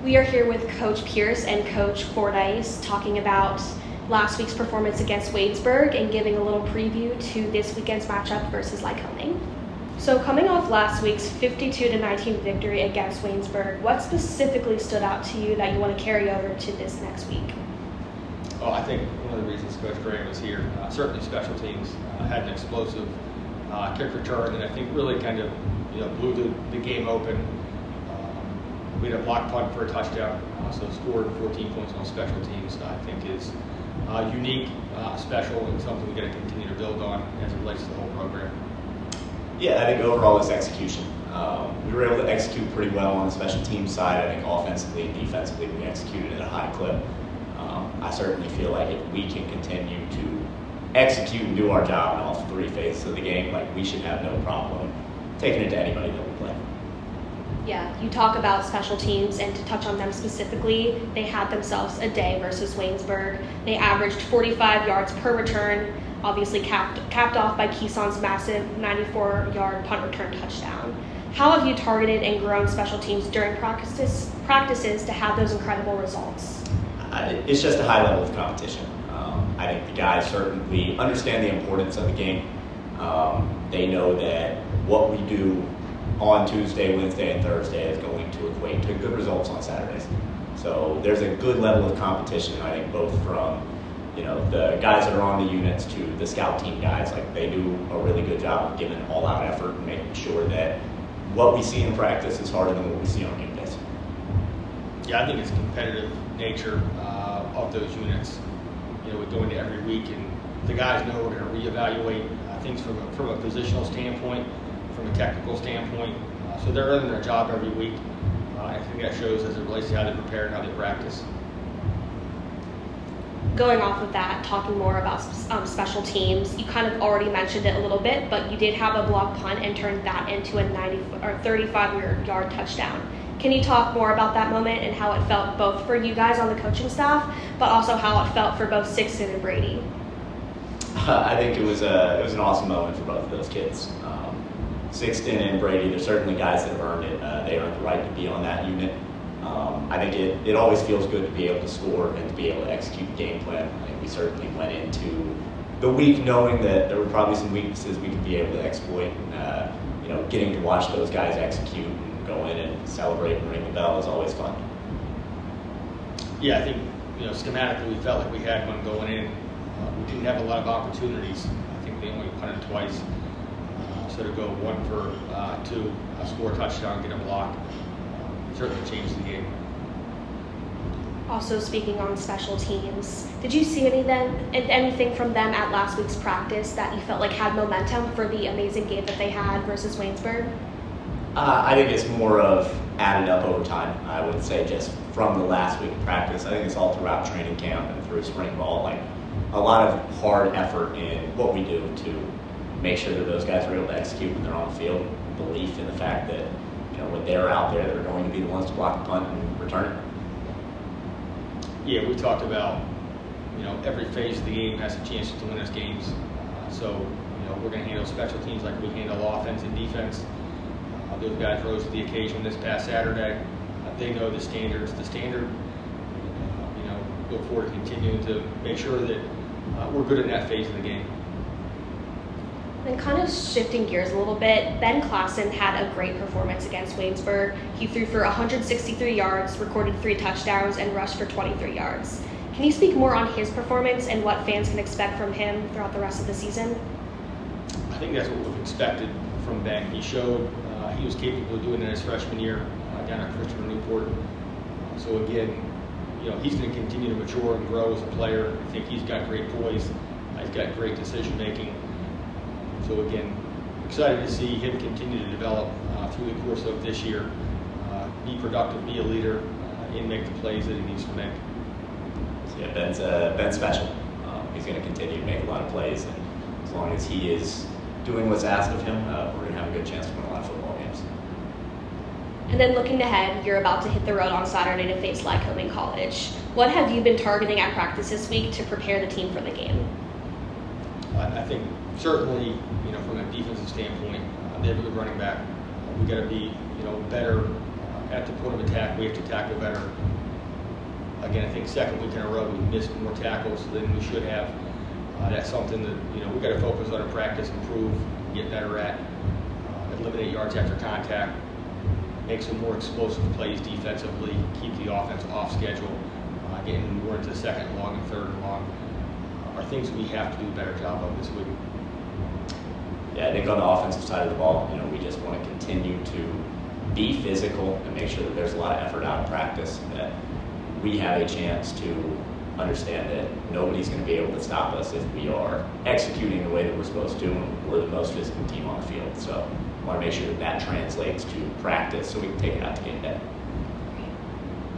We are here with Coach Pierce and Coach Fordyce talking about last week's performance against Wadesburg and giving a little preview to this weekend's matchup versus Lycoming. So coming off last week's 52-19 victory against Wadesburg, what specifically stood out to you that you want to carry over to this next week? Well, I think one of the reasons Coach Graham was here, certainly special teams, had an explosive kick return, and I think really kind of blew the game open. We had a block punt for a touchdown, so scored 14 points on special teams. I think is unique, special, and something we got to continue to build on as it relates to the whole program. Yeah, I think overall it's execution. We were able to execute pretty well on the special teams side. I think offensively and defensively we executed at a high clip. I certainly feel like if we can continue to execute and do our job in all three phases of the game, like we should have no problem taking it to anybody that we play. Yeah, you talk about special teams, and to touch on them specifically, they had themselves a day versus Waynesburg. They averaged 45 yards per return, obviously capped off by Keyson's massive 94-yard punt return touchdown. How have you targeted and grown special teams during practices to have those incredible results? It's just a high level of competition. I think the guys certainly understand the importance of the game. They know that what we do on Tuesday, Wednesday, and Thursday is going to equate to good results on Saturdays. So there's a good level of competition, I think, both from the guys that are on the units to the scout team guys. Like, they do a really good job of giving all-out effort and making sure that what we see in practice is harder than what we see on game days. Yeah, I think it's competitive nature of those units. With going to every week, and the guys know we're going to reevaluate things from a positional standpoint, from a technical standpoint. So they're earning their job every week. I think that shows as it relates to how they prepare and how they practice. Going off of that, talking more about special teams, you kind of already mentioned it a little bit, but you did have a block punt and turned that into a 35-yard touchdown. Can you talk more about that moment and how it felt both for you guys on the coaching staff, but also how it felt for both Sixton and Brady? I think it was an awesome moment for both of those kids. Sixton and Brady, they're certainly guys that have earned it. They earned the right to be on that unit. I think it always feels good to be able to score and to be able to execute the game plan. I think we certainly went into the week knowing that there were probably some weaknesses we could be able to exploit. Getting to watch those guys execute and go in and celebrate and ring the bell is always fun. Yeah, I think schematically we felt like we had one going in. We didn't have a lot of opportunities. I think they only punted twice. So to go 1 for 2, score a touchdown, get a block, certainly changed the game. Also, speaking on special teams, did you see anything from them at last week's practice that you felt like had momentum for the amazing game that they had versus Waynesburg? I think it's more of added up over time. I would say just from the last week of practice. I think it's all throughout training camp and through spring ball. Like, a lot of hard effort in what we do to make sure that those guys are able to execute when they're on the field. Belief in the fact that when they're out there, they're going to be the ones to block the punt and return it. Yeah, we talked about every phase of the game has a chance to win us games. So we're going to handle special teams like we handle offense and defense. Those guys rose to the occasion this past Saturday. They know the standards. The standard. Look forward to continuing to make sure that we're good in that phase of the game. And kind of shifting gears a little bit, Ben Klassen had a great performance against Waynesburg. He threw for 163 yards, recorded 3 touchdowns, and rushed for 23 yards. Can you speak more on his performance and what fans can expect from him throughout the rest of the season? I think that's what we've expected from Ben. He showed he was capable of doing it his freshman year down at Christopher Newport. So again, he's going to continue to mature and grow as a player. I think he's got great poise. He's got great decision making. So again, excited to see him continue to develop through the course of this year. Be productive, be a leader, and make the plays that he needs to make. So yeah, Ben's special. He's going to continue to make a lot of plays, and as long as he is doing what's asked of him, we're going to have a good chance to win a lot of football games. And then looking ahead, you're about to hit the road on Saturday to face Lycoming College. What have you been targeting at practice this week to prepare the team for the game? I think certainly, from a defensive standpoint, they have a good running back. We got to be, better at the point of attack, we have to tackle better. Again, I think second week in a row we missed more tackles than we should have. That's something that we've got to focus on in practice, improve, get better at. Eliminate yards after contact, make some more explosive plays defensively, keep the offense off schedule. Getting more into the second and long and third and long are things we have to do a better job of this week. Yeah, I think on the offensive side of the ball, we just want to continue to be physical and make sure that there's a lot of effort out in practice, that we have a chance to understand that nobody's going to be able to stop us if we are executing the way that we're supposed to, and we're the most physical team on the field. So I want to make sure that that translates to practice so we can take it out to game day.